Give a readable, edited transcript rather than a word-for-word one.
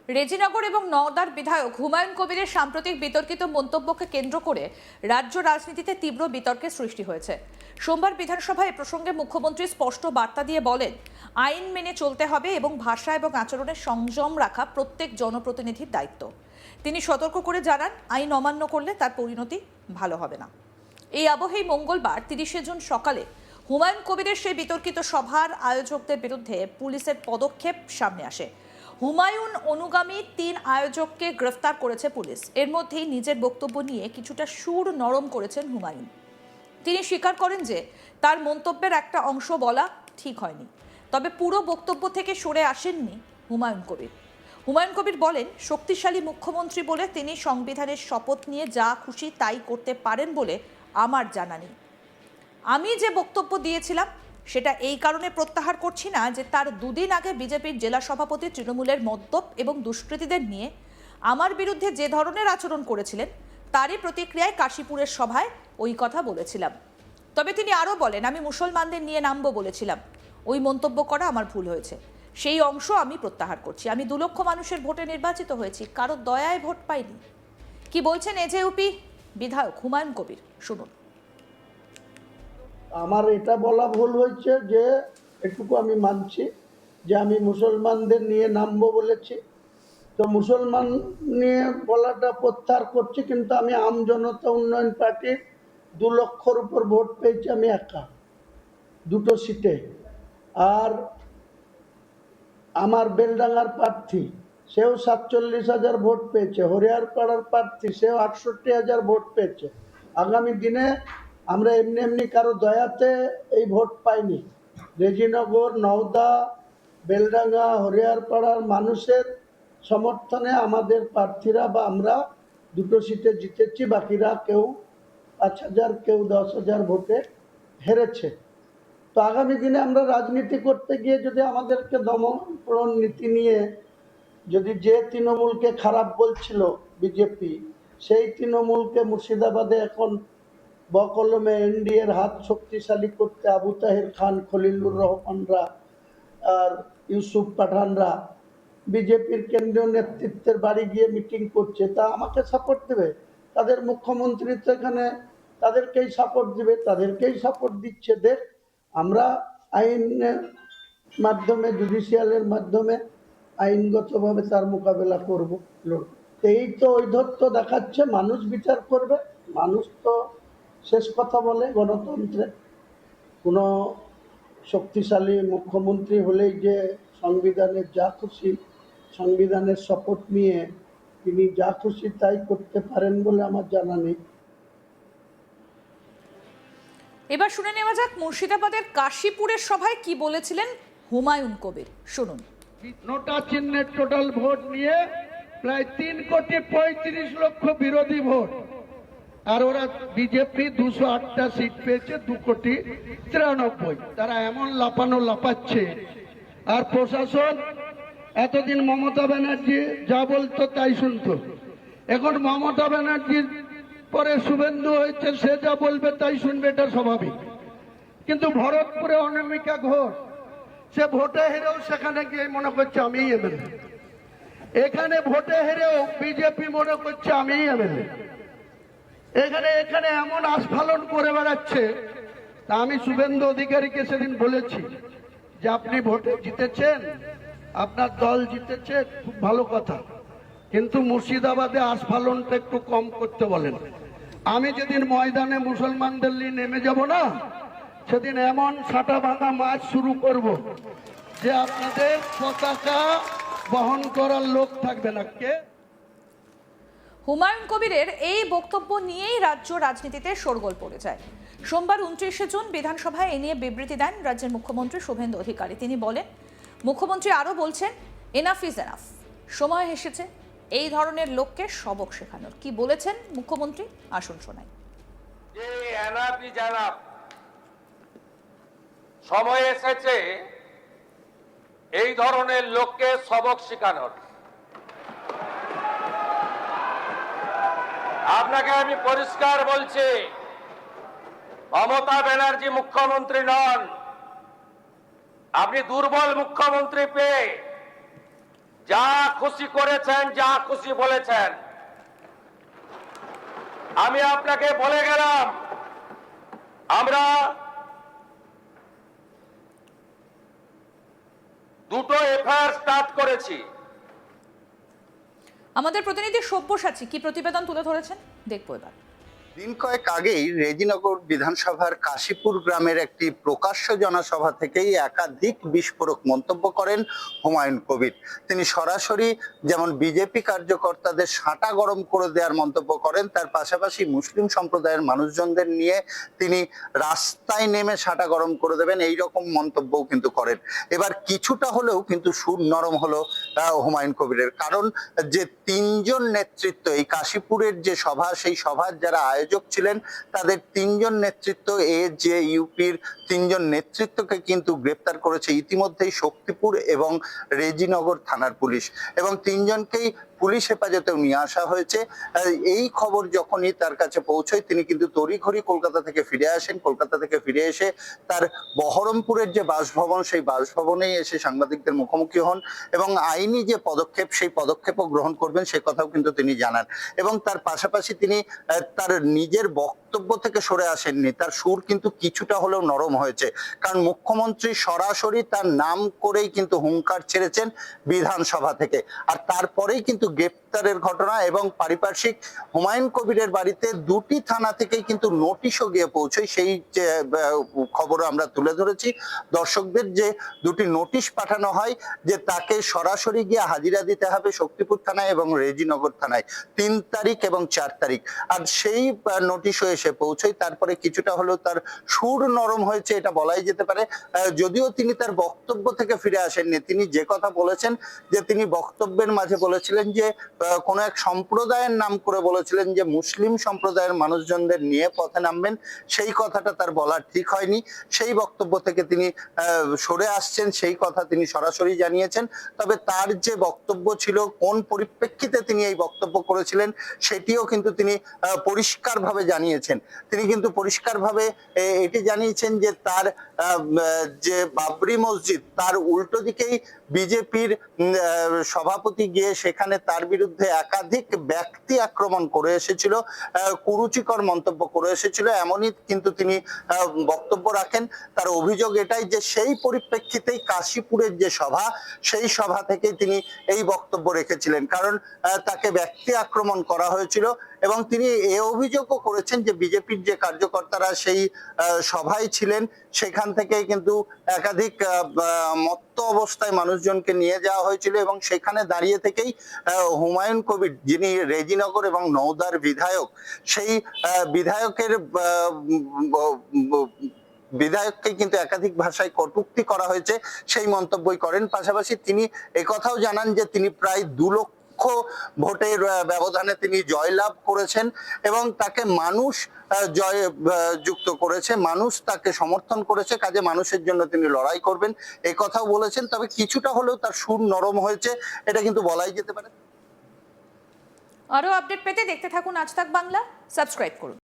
রেজিনগর এবং নওদার বিধায়ক হুমায়ুন কবিরের সাম্প্রতিক বিতর্কিত মন্তব্যকে কেন্দ্র করে রাজ্য রাজনীতিতে তীব্র বিতর্কের সৃষ্টি হয়েছে। সোমবার বিধানসভায় এ প্রসঙ্গে মুখ্যমন্ত্রী স্পষ্ট বার্তা দিয়ে বলেন, আইন মেনে চলতে হবে এবং ভাষা এবং আচরণে সংযম রাখা প্রত্যেক জনপ্রতিনিধির দায়িত্ব। তিনি সতর্ক করে জানান, আইন অমান্য করলে তার পরিণতি ভালো হবে না। এই আবহেই মঙ্গলবার ৩০শে জুন সকালে হুমায়ুন কবিরের সেই বিতর্কিত সভার আয়োজকদের বিরুদ্ধে পুলিশের পদক্ষেপ সামনে আসে। হুমায়ুন অনুগামী ৩ আয়োজককে গ্রেফতার করেছে পুলিশ। এর মধ্যেই নিজের বক্তব্য নিয়ে কিছুটা সুর নরম করেছেন হুমায়ুন। তিনি স্বীকার করেন যে তার মন্তব্যের একটা অংশ বলা ঠিক হয়নি, তবে পুরো বক্তব্য থেকে সরে আসেননি হুমায়ুন কবির। হুমায়ুন কবির বলেন, শক্তিশালী মুখ্যমন্ত্রী বলে তিনি সংবিধানের শপথ নিয়ে যা খুশি তাই করতে পারেন বলে আমার জানা নেই। আমি যে বক্তব্য দিয়েছিলাম সেটা এই কারণে প্রত্যাহার করছি না যে তার দুদিন আগে বিজেপির জেলা সভাপতি তৃণমূলের মদ্যপ এবং দুষ্কৃতীদের নিয়ে আমার বিরুদ্ধে যে ধরনের আচরণ করেছিলেন তারই প্রতিক্রিয়ায় কাশীপুরের সভায় ওই কথা বলেছিলাম। তবে তিনি আরও বলেন, আমি মুসলমানদের নিয়ে নামবো বলেছিলাম, ওই মন্তব্য করা আমার ভুল হয়েছে, সেই অংশ আমি প্রত্যাহার করছি। আমি 2 লক্ষ মানুষের ভোটে নির্বাচিত হয়েছি, কারো দয়ায় ভোট পাইনি। কি বলছেন এজেইউপি বিধায়ক হুমায়ুন কবির, শুনুন। আমার এটা বলা ভুল হয়েছে যে এটুকু আমি মানছি যে আমি মুসলমানদের নিয়ে নামবো বলেছি, তো মুসলমান নিয়ে বলাটা প্রত্যাহার করছি। কিন্তু আমি আম জনতা উন্নয়ন পার্টির 2 লক্ষর উপর ভোট পেয়েছি আমি একা, 2টো সিটে। আর আমার বেলডাঙ্গার প্রার্থী সেও 47,000 ভোট পেয়েছে, হরিয়ারপাড়ার প্রার্থী সেও 68,000 ভোট পেয়েছে। আগামী দিনে আমরা এমনি এমনি কারো দয়াতে এই ভোট পাইনি। রেজিনগর, নওদা, বেলডাঙ্গা, হরিয়ারপাড়ার মানুষের সমর্থনে আমাদের প্রার্থীরা বা আমরা 2টো সিটে জিতেছি। বাকিরা কেউ 5,000, কেউ 10,000 ভোটে হেরেছে। তো আগামী দিনে আমরা রাজনীতি করতে গিয়ে যদি আমাদেরকে দমন নীতি নিয়ে যদি যে তৃণমূলকে খারাপ বলছিল বিজেপি, সেই তৃণমূলকে মুর্শিদাবাদে এখন বকলমে এনডিএর হাত শক্তিশালী করতে আবু তাহের খান, খলিলুর রহমানরা আর ইউসুফ পাঠানরা বিজেপির কেন্দ্রীয় নেতৃত্বের বাড়ি গিয়ে মিটিং করছে, তা আমাকে সাপোর্ট দেবে? তাদের মুখ্যমন্ত্রী তো এখানে তাদেরকেই সাপোর্ট দিবে, তাদেরকেই সাপোর্ট দিচ্ছে। দেখ, আমরা আইনের মাধ্যমে, জুডিশিয়ালের মাধ্যমে আইনগতভাবে তার মোকাবেলা করব, লড়ব। এই তো ঔদ্ধত্য দেখাচ্ছে, মানুষ বিচার করবে। মানুষ তো শেষ কথা বলে গণতন্ত্রে। কোনো শক্তিশালী মুখ্যমন্ত্রী হলেই যে সংবিধানের যা খুশি, সংবিধানের শপথ নিয়ে তিনি যা খুশি তাই করতে পারেন বলে আমার জানা নেই। এবার শুনে নেওয়া যাক মুর্শিদাবাদের কাশীপুরের সভায় কি বলেছিলেন হুমায়ুন কবির, শুনুন। নোটা চিহ্নের টোটাল ভোট নিয়ে প্রায় 3,35,00,000 বিরোধী ভোট, আর ওরা বিজেপি 208টা সিট পেয়েছে, 2,93,00,000। তারা এমন লাপানো লাপাচ্ছে। আর প্রশাসন এতদিন মমতা ব্যানার্জি যা বলতো তাই শুনতো, এখন মমতা ব্যানার্জির পরে শুভেন্দু হয়েছে, সে যা বলবে তাই শুনবে, এটা স্বাভাবিক। কিন্তু ভরতপুরে অনামিকা ঘোষ, সে ভোটে হেরেও সেখানে গিয়ে মনে করছে আমি এমএলএ। এখানে ভোটে হেরেও বিজেপি মনে করছে আমি এমএলএ। এখানে এমন আস্ফালন করে বেড়াচ্ছে। তা আমি শুভেন্দু অধিকারীকে সেদিন বলেছি যে আপনি ভোটে জিতেছেন, আপনার দল জিতেছে, খুব ভালো কথা, কিন্তু মুর্শিদাবাদে আস্ফালনটা একটু কম করতে বলেন। আমি যেদিন ময়দানে মুসলমানদের নিয়ে নেমে যাব না, সেদিন এমন ছাটা ভাঙা মাছ শুরু করব যে আপনাদের পতাকা বহন করার লোক থাকবে না। কে? হুমায়ুন কবিরের এই বক্তব্য নিয়েই রাজ্য রাজনীতিতে শোরগোল পড়ে যায়। সোমবার 29শে জুন বিধানসভায় এ নিয়ে বিবৃতি দেন রাজ্যের মুখ্যমন্ত্রী শুভেন্দু অধিকারী। তিনি বলেন, মুখ্যমন্ত্রী আরও বলছেন, এনাফ ইজ এনাফ, সময় এসেছে এই ধরনের লোককে সবক শেখানোর। কি বলেছেন মুখ্যমন্ত্রী, আসুন শোনাই। যে এনাফ ইজ এনাফ, সময় এসেছে এই ধরনের লোককে সবক শেখানোর। আপনাকে আমি পরিষ্কার বলছি, মমতা ব্যানার্জি মুখ্যমন্ত্রী নন। আপনি দুর্বল মুখ্যমন্ত্রী পেয়ে যা খুশি করেছেন, যা খুশি বলেছেন। আমি আপনাকে বলে গেলাম, আমরা দুটো এফআইআর স্টার্ট করেছি। আমাদের প্রতিনিধি সব্যসাচী কি প্রতিবেদন তুলে ধরেছেন দেখবো এবার। দিন কয়েক আগেই রেজিনগর বিধানসভার কাশীপুর গ্রামের একটি প্রকাশ্য জনসভা থেকেই একাধিক বিস্ফোরক মন্তব্য করেন হুমায়ুন কবির। তিনি সরাসরি যেমন বিজেপি কার্যকর্তাদের সাঁটা গরম করে দেওয়ার মন্তব্য করেন, তার পাশাপাশি মুসলিম সম্প্রদায়ের মানুষজনদের নিয়ে তিনি রাস্তায় নেমে সাঁটা গরম করে দেবেন এই রকম মন্তব্যও কিন্তু করেন। এবার কিছুটা হলেও কিন্তু সুর নরম হলো হুমায়ুন কবিরের, কারণ যে তিনজন নেতৃত্ব এই কাশীপুরের যে সভা, সেই সভার যারা আয়োজক ছিলেন তাদের তিনজন নেতৃত্ব যে ইউপির তিনজন নেতৃত্বকে কিন্তু গ্রেপ্তার করেছে ইতিমধ্যেই শক্তিপুর এবং রেজিনগর থানার পুলিশ, এবং তিনজনকেই পুলিশ হেফাজতেও নিয়ে আসা হয়েছে। এই খবর যখনই তার কাছে পৌঁছয় তিনি কিন্তু তড়িঘড়ি কলকাতা থেকে ফিরে আসেন। কলকাতা থেকে ফিরে এসে তার বহরমপুরের যে বাসভবন, সেই বাসভবনেই এসে সাংবাদিকদের মুখোমুখি হন এবং আইনি যে পদক্ষেপ, সেই পদক্ষেপও গ্রহণ করবেন সে কথাও কিন্তু তিনি জানান। এবং তার পাশাপাশি তিনি তার নিজের বক্তব্য থেকে সরে আসেননি, তার সুর কিন্তু কিছুটা হলেও নরম হয়েছে, কারণ মুখ্যমন্ত্রী সরাসরি তার নাম করেই কিন্তু হুঙ্কার ছেড়েছেন বিধানসভা থেকে। আর তারপরেই কিন্তু গ্রেপ্তারের ঘটনা এবং পারিপার্শ্বিক হুমায়ুন কবিরের বাড়িতে দুটি থানা থেকেই কিন্তু নোটিশও গিয়ে পৌঁছয়, সেই খবর আমরা তুলে ধরেছি দর্শকদের, যে দুটি নোটিশ পাঠানো হয় যে তাকে সরাসরি গিয়ে হাজিরা দিতে হবে শক্তিপুর থানায় এবং রেজিনগর থানায় 3 তারিখ এবং 4 তারিখ। আর সেই নোটিশও এসে পৌঁছয়। তারপরে কিছুটা হলেও তার সুর নরম হয়েছে এটা বলাই যেতে পারে, যদিও তিনি তার বক্তব্য থেকে ফিরে আসেননি। তিনি যে কথা বলেছেন, যে তিনি বক্তব্যের মাঝে বলেছিলেন যে কোন এক সম্প্রদায়ের নাম করে বলেছিলেন যে মুসলিম সম্প্রদায়ের মানুষজনদের নিয়ে পথে নামবেন, সেই কথাটা তার বলা ঠিক হয়নি। সেই বক্তব্য থেকে তিনি সরে আসছেন, সেই কথা তিনি সরাসরি জানিয়েছেন। তবে তার যে বক্তব্য ছিল, কোন পরিপ্রেক্ষিতে তিনি এই বক্তব্য করেছিলেন সেটিও কিন্তু তিনি পরিষ্কারভাবে জানিয়েছেন। তিনি কিন্তু পরিষ্কারভাবে এটি জানিয়েছেন যে তার যে বাবরি মসজিদ, তার উল্টো দিকেই বিজেপির সভাপতি গিয়ে সেখানে তার বিরুদ্ধে একাধিক ব্যক্তি আক্রমণ করে এসেছিল, কুরুচিকর মন্তব্য করে এসেছিল, এমনই কিন্তু তিনি বক্তব্য রাখেন। তার অভিযোগ এটাই যে সেই পরিপ্রেক্ষিতেই কাশীপুরের যে সভা, সেই সভা থেকেই তিনি এই বক্তব্য রেখেছিলেন, কারণ তাকে ব্যক্তি আক্রমণ করা হয়েছিল। এবং তিনি এ অভিযোগও করেছেন যে বিজেপির যে কার্যকর্তারা সেই সভায় ছিলেন, সেখান থেকে কিন্তু একাধিক মত্ত অবস্থায় মানুষজনকে নিয়ে যাওয়া হয়েছিল এবং সেখানে দাঁড়িয়ে থেকেই হুমায়ুন কবির, যিনি রেজিনগর এবং নওদার বিধায়ক, সেই বিধায়ককে কিন্তু একাধিক ভাষায় কটূক্তি করা হয়েছে, সেই মন্তব্যই করেন। পাশাপাশি তিনি একথাও জানান যে তিনি প্রায় 2 লক্ষ ভোটের ব্যবধানে তিনি জয়লাভ করেছেন এবং তাকে মানুষ জয় যুক্ত করেছে, মানুষ তাকে সমর্থন করেছে, কাজে মানুষের জন্য তিনি লড়াই করবেন এই কথাও বলেছেন। তবে কিছুটা হলেও তার সুর নরম হয়েছে, এটা কিন্তু বলাই যেতে পারে। আরো আপডেট পেতে দেখতে থাকুন আজ তাক বাংলা, সাবস্ক্রাইব করুন।